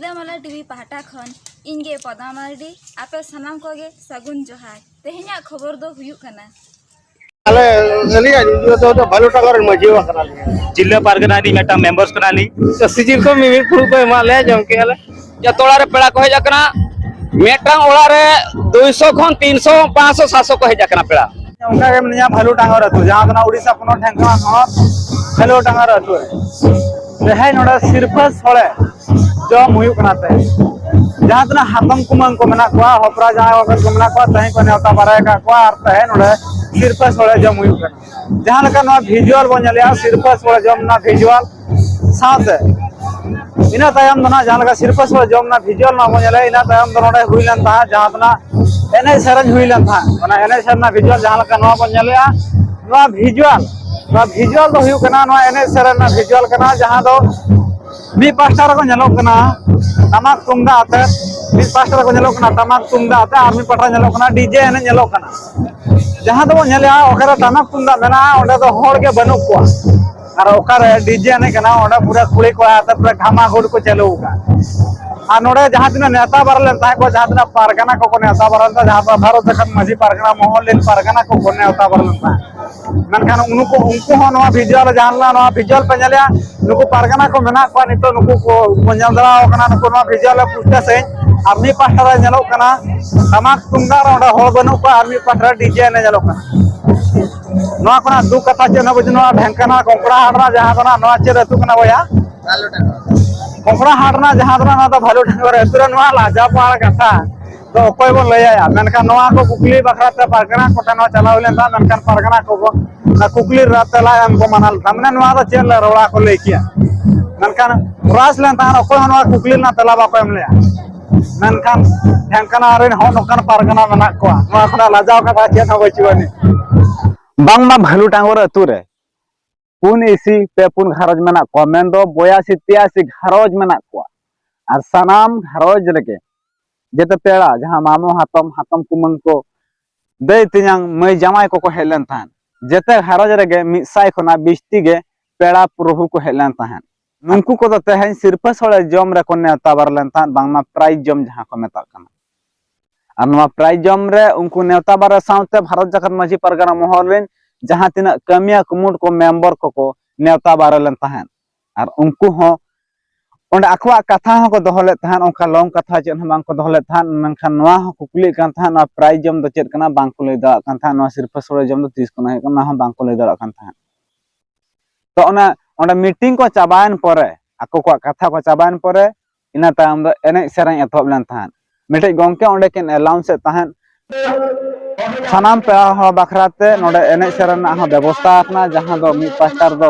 रीलामाला TV पाहटा खन इनगे पदा मारडी आपे सनाम कोगे सगुन जोहार तेहेन्या खबर दो हुयुक कना अले नलिया जो भालू टांगर मजीवा करा जिला पारगना नी मेटा मेंबर्स कना ली सिजिल को मिमिर पुरु को एमा ले जम के अले या तोड़ा रे पेड़ा को हेजा मेटांग ओड़ा रे 200 खन 300 500 700 को हेजा पेड़ा उनका के मनिया भालू टांगर अतु जहां तना उड़ीसा पनो ढेंका हो भालू टांगर अतु रेहाय नोडा सिरफस होले जम हुयु कना ते जहां तना हातम कुमंग को मना को होपरा जहां वगैरह को मना को तही को नेवता बारे का को अर्थ है नोडा सिरफस होले जम हुयु कना जहां लका नो विजुअल बनलिया सिरफस होले जम ना विजुअल साथ इना तायम दना जहां लगा सिरफस होले जम ना विजुअल ना बनले इना तायम दना हुइलन ता जहां तना एने सरज हुइलन था माने एने सरना विजुअल जहां लका नो बनलिया नो विजुअल तो हुयु कना नो एने सरना विजुअल कना जहां दो मी पास्टर को नेलो कना तमाक तुंगा आते मी पास्टर को नेलो कना तमाक तुंगा आते आर्मी पठा नेलो कना डीजे एने नेलो कना जहां दो नेलिया ओकरा तमाक तुंगा मेना ओंडे दो होड़ के बनु को और ओकरा डीजे एने कना ओंडे पूरा कुली को आते पूरा घामा गुड़ को चलोगा आ नोडे जहां तिना नेता बारले ता को जहां तिना पारगना को नेता बारन ता जहां भारत जखन मजी पारगना मोहन लेन पारगना को नेता बारले ता मनखान उनको हो नवा विजुअल जहां नवा विजुअल पेनलिया नुको पारगना को मेना को नितो नुको को पंजाब दरा कना नुको नवा विजुअल पुष्टा से आर्मी पास्टर नेलो कना तमाक तुंगा रोडा हो बनु को आर्मी पास्टर डीजे ने नेलो कना नवा कना दु कथा चे न बजनो ढेंकाना कोंकड़ा हाडरा जहां कना नवा चे रतु कना बया कोंकड़ा हाडना जहां दरा ना तो भालू ठाकुर एतुरा नवा लाजा पाड़ कथा तो कोई बन लया मेनका नवा को कुकली बखरा ते पारगना कोटा नवा चलाव लेन ता मेनकान पारगना को ना कुकली रातला एम को मानल तमने नवा तो चेल रोड़ा को लेकिया मेनकान रास लेन ता कोई नवा कुकली ना तला बा को एम लेया मेनकान ढेंकाना रेन हो नोकान पारगना मना को नवा खना लाजाव कथा चे न बचिवनी बांगमा भालू टांगर अतुरे पुन इसी पे पुन घरज मेना को मेन दो 82 83 घरज मेना को और सनाम घरज लेके जेते पेड़ा जहां मामो हातम कुमंग को दे तियांग मई जमाई को हेलन थान जेते घरज रेगे 100 खना 20 गे पेड़ा प्रभु को हेलन थान नुंकु को तो तेहन सिरपस होले जम रे को नेता बारलन थान बांगमा प्राइज जम जहां को मेता कना और नवा प्राइज जम रे उनको नेता बार साउते भारत जगत मजी परगना मोहरलेन जहां तिना कमिया कुमुट को मेंबर को नेता बारलन थान और उनको हो ओंडे आखवा कथा हो को दोहले थान ओंका लॉन्ग कथा चेन बांग को दोहले थान मनखान नवा हो कुकली कान थान ना प्राइज जम दो चेत कना बांग को ले दा कान थान ना सिर्फ सोरे जम दो 30 कना कना हो बांग को ले दा कान थान तो ओना ओंडे मीटिंग को चाबायन परे आको को कथा को चाबायन परे इना ताम दो एने सेराय एथोब लेन थान मेटे गोंके ओंडे केन अलाउंस थान सनाम पे हो बखराते नोडे एने सेरना हो व्यवस्था अपना जहां दो मी पास्टर दो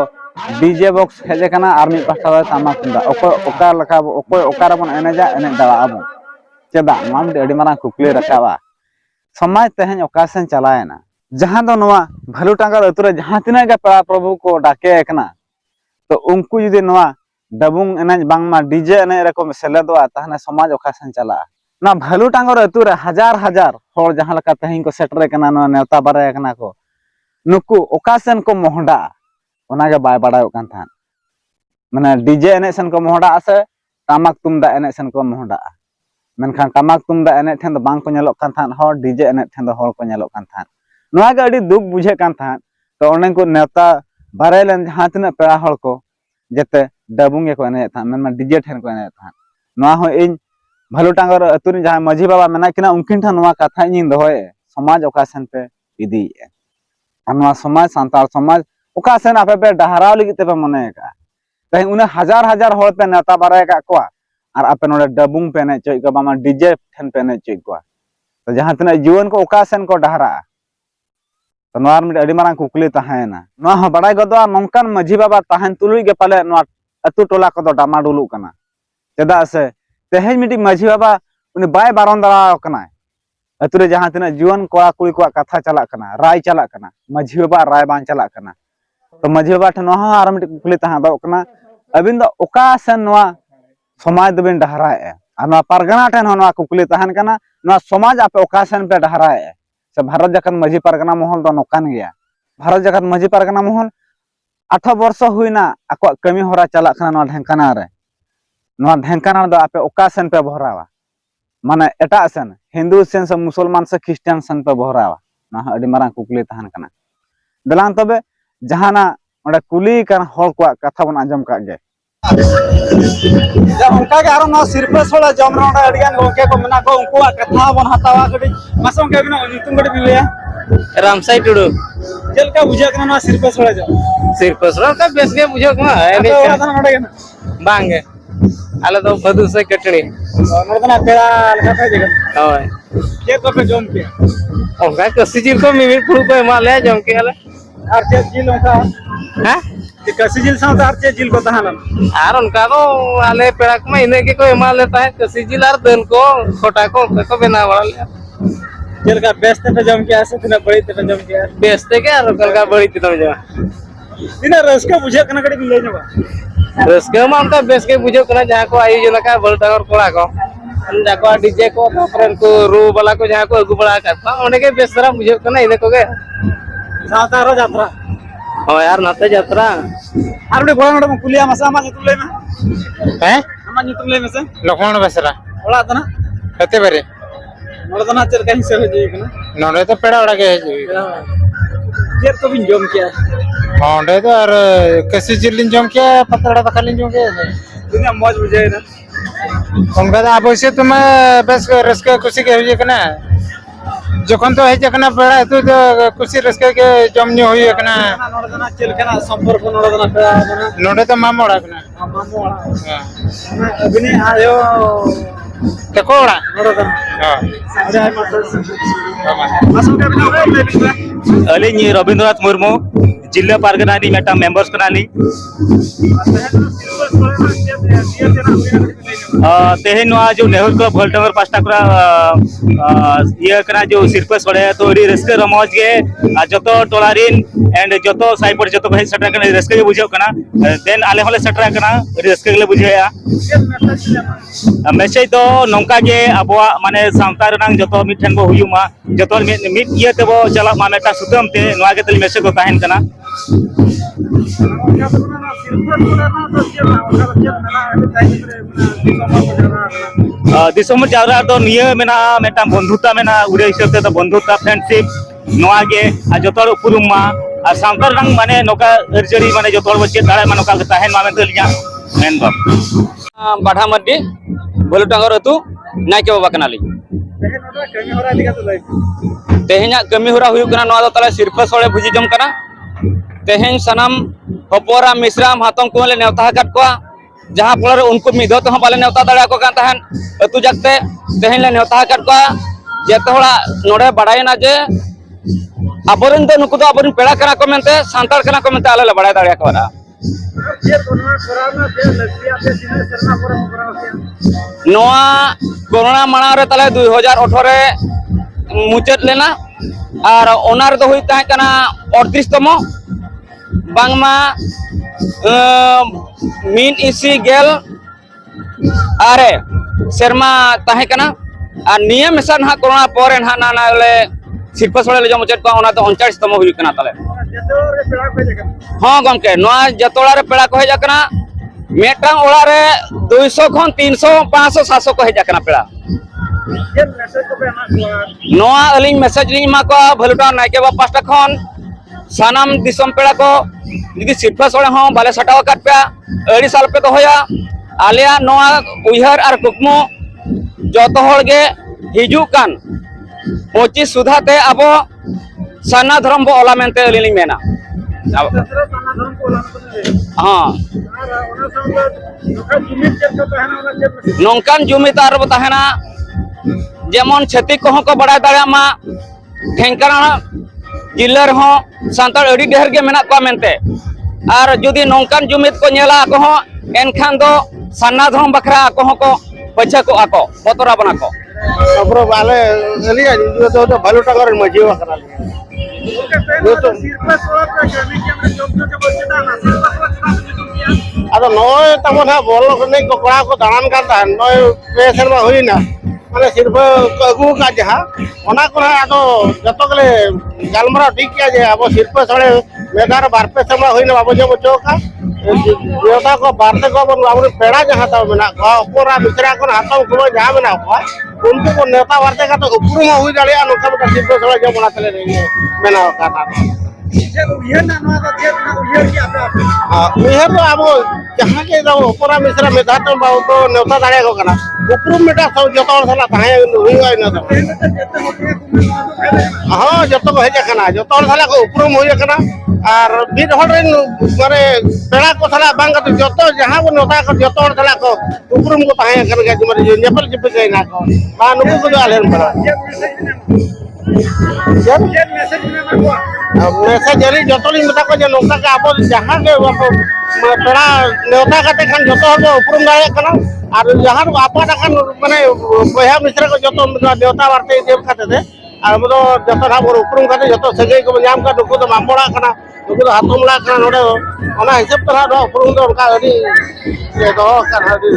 डीजे बॉक्स हेजे कना आर्मी पास्टर तमा कुंदा ओका लका ओका बन एनेजा एने दावा अब चेदा माम अडी मारा कुकली रखावा समाज तेहन ओकासन चलायना जहां दो नवा भालू टांगर अतुरे जहां तिना के पेड़ा प्रभु को डाके एकना तो उनको जुदी नवा डबुंग एने बांगमा डीजे एने रको सेलेदवा तहने समाज ओकासन चला ना भालू टांगर अतुरे हजार होर जहां लका तेहन को सेटर कना न नेवता बारे कना को नुकु ओकासन को मोहडा ओनागे बाय बाडाय कान थान माने डीजे एने सन को मोहडा आसे टामक तुमदा एने सन को मोहडा मेनखान टामक तुमदा एने ठेन दो बांग को नेलो कान थान हो डीजे एने ठेन दो होर को नेलो कान थान नोआ गे अडी दुख बुझे कान थान तो ओने को नेवता बारेलन जहां तना पेड़ा होर को जेते डबुंगे को एने थान मेन डीजे ठेन को एने थान नोआ हो इन भालू टांगर अतुरी जहां मजी बाबा मेना किना उनकिन ठा नोआ कथा इन दोए समाज ओकासन पे इदी नोआ समाज सांताल समाज ओकासन आपे पे डहराव लगी ते पे मने का तही उन हजार होर पे नेता बारे का को और आपे नोडे डबुंग पे ने चोय को बामा डीजे ठन पे ने चोय को तो जहां तना जीवन को ओकासन को डहरा तो नोआर मिड अडी मारंग कुकली तहायना नोआ ह बडाय गदो नंकान मजी बाबा तहन तुलुई गे पाले नोआ अतु टोला को दो डामाडुलु कना चेदा से तेहेज मिटी मजी बाबा उनी बाय बारन दरा कना अतुरे जहां तना जीवन कोड़ा कुड़ी को कथा चला कना राय चला कना मजी बाबा राय बान चला कना तो मजी बाबा ठन नोआ आर मिटी कुकली तहा दो कना अबिन दो ओकासन नोआ समाज दबिन डहराए आ नोआ परगना ठन नोआ कुकली तहन कना नोआ समाज आपे ओकासन पे डहराए से भारत जखन मजी परगना मोहल दो नोकान गया भारत जखन मजी परगना मोहल 8 वर्ष हुईना आको कमी होरा चला कना नोआ ढेंकाना रे नवा ढेंकानाल दो आपे ओका सेन पे भरावा माने एटा सेन हिंदू सेन से मुसलमान से क्रिश्चियन सेन पे भरावा ना अडी मारंग कुकली तहन कना दलान तबे जहाना ओडे कुली कान हल को कथा बन आंजम का गे जब उनका के आरो ना सिरपे सोला जमरा ओडे अडियान गोके को मना को उनको कथा बन हतावा गडी मासम के बिना नितुम गडी मिलिया रामसाई टुडू जेल का बुझा कना ना सिरपे सोला जम सिरपे सोला का बेस के बुझो कमा तो ओडा नडे ना बांगे आले तो बदु से कटड़ी नडना पेड़ा लगा पे जगह होय के को पे जम के ओका कसी जिल को मिमिर पुरु को माले जम के आले आर के जिल ओका हैं कि कसी जिल साथ आर के जिल को तहालन आर उनका तो आले पेड़ा को इने के को माल लेता है कसी जिल आर दन को खोटा को बना वाला जेल का बेस्ते पे जम के आसे तना बड़ी पे जम के बेचते के आर कल का बड़ी तुम जा दिना रस का बुझा कना गडी ले जबा रसके मा उनका बेस के बुझो कना जहां को आयोजन का बलटा और कोड़ा को जाको डीजे को तापर को रू वाला को जहां को अगु बड़ा करता ओने के बेस तरह बुझो कना इने को के साता रो यात्रा हो यार नते यात्रा आर बड़ी बड़ा नडम कुलिया मसा मा नितुम ले में हैं अमा नितुम ले में से लखमण बेसरा ओला तना कते बेरे नडना चल कहीं से हो जी कना नोडे तो पेड़ा उड़ा के जेर को बिन जम के ओंडे तो और कसी जिलिन जम के पतड़ा तकलिन जम के दुनिया मौज बुझे ना उनका तो अवश्य तुम बस रसके खुशी के हुई कना जखन तो है कना पेड़ा तो खुशी रसके के जमनी हुई कना नडना चल कना संपर्क नडना पेड़ा कना नोडे तो मामोड़ा कना मामोड़ा अभिने आयो ते कोड़ा नडना हां अरे हाय मासम के बिना ले अली रविंद्रनाथ मुर्मू जिला पारगना मेटा मेंबर्स कनाली तेहन जो नेहरू क्लब भलटंगर पास्टा ये कना जो सिरपे सड़े तो अड़ी रस्के रमज के जतो टोलारिन एंड जतो साइपर जतो भाई सटर कना रस्के के बुझो कना देन आले होले सटर कना अड़ी रस्के के बुझेया मैसेज तो नौका के अबवा माने सांता रनांग जतो मिठन बो हुयुमा जतो मिट ये ते बो चला मा मेटा सुदम ते नवा के तली मैसेज को ताहन कना दिसोम जावरा तो निये मेना मेटा बंधुता मेना उड़े हिसाब ते बंधुता फ्रेंडशिप नवा के आ जतोर उपुरुमा आ सांतार रंग माने नोका अर्जरी माने जतोर बच्चे दाड़ा माने नोका ताहन मा मेन लिया मेन बाप बाढ़ा मड्डी भलुटांगर अतु नायके बाबा कनाली तेहेना कमी होरा हुयु कना नवा तले सिरफा सोळे भुजी जम कना तेहेन सनम हपोरा मिश्राम हातम को ले नेवता काट को जहां फल उनको मिदो तो बाले नेवता दड़ा को कान तहन अतु जगते तेहेन ले नेवता काट को जेते होड़ा नोडे बड़ाय ना जे अबरन तो नुको तो अबरन पेड़ा कना को मेनते सांतार कना को मेनते आले ले बड़ाय दड़ा को नोआ कोरोना माना रे तले 2018 रे मुचाद लेना और ओनार दो हुई ताहे कना 38 तमो बांगमा मीन इसी गेल आरे शर्मा ताहे कना और नियम मिशन हा कोरोना पर हा ना ना ले सिरपा सोले ले जो मुचाद को ओना तो 39 तमो हुई कना तले हाँ गमके नोआ जतोड़ा रे पेड़ा को हे जाकना मेटा ओड़ा रे 200 खन 300 500 700 को हे जाकना पेड़ा नोआ अलिंग मैसेज लिंग मा को भलुटा नायके बा पास्टा खन सानाम दिसम पेड़ा को यदि सिरफा सोले हो बाले सटावा काट पे अड़ी साल पे तो होया आलिया नोआ उयहर आर कुकमो जतो होड़ गे हिजु कान 25 सुधाते अबो साना धर्म बो ओला मेनते अलिंग मेना हाँ नौकान जुमित आर बताहेना जेमन छतिक को को बड़ा दाड़ा मा ढेंकाना जिल्ला रहो सांतार अड़ी ढेर के मेना को मेनते आर जुदी नौकान जुमित को नेला को हो एनखान दो साना धर्म बखरा को पछा को आको बतरा बना को सबरो बाले एलिया जो भलुटांगर मजीवा करा अद नय तमन बोल ने कोकड़ा को दान का नय पे शर्मा हुईना माने सिर्फ अगु का जहा ओना को आदो जतो गले गालमरा ठीक किया जे अब सिर्फ सळे मेदार बार पे शर्मा हुईना बाबू जो बच्चो का नेता को बारते को अब पेड़ा जहाँ तक मेना उपरा मिश्रा को हाथम को जहाँ मेना उनको को नेता वार्ते का तो उपरुम हुई दाड़िया नोका बेटा सिर्फ थोड़ा जो बना तले नहीं मेना का उयहर तो अब जहाँ के उपरा मिश्रा मेधा तो बहुत नेता दाड़िया को करना उपरुम बेटा सब जो साला ताहे हुई ना तो हाँ जो तो हेज करना जो साला को उपरुम हुई करना और बीर हर माने पेड़ा को साला बांग तो जो जहाँ को नेता को जो साला को उपरुम को ताहे कर के माने जो नेपल चिप के ना को बा नुकु को आलेन पर मैसेज जरी जो तो मेता को जो नोका के आप जहाँ के पेड़ा नेता करते खान जो तो उपरुम दाड़े करना और जहाँ आपा खान माने बया मिश्रा को जो नेता वार्ते देव खाते थे और जो जो उपरुम करते जो सगे को नाम का नुकु तो मामबड़ा करना नुकु तो हाथमला करना नोडे ओना हिसाब तरह उपरुम तो उनका अड़ी ये दो करना दी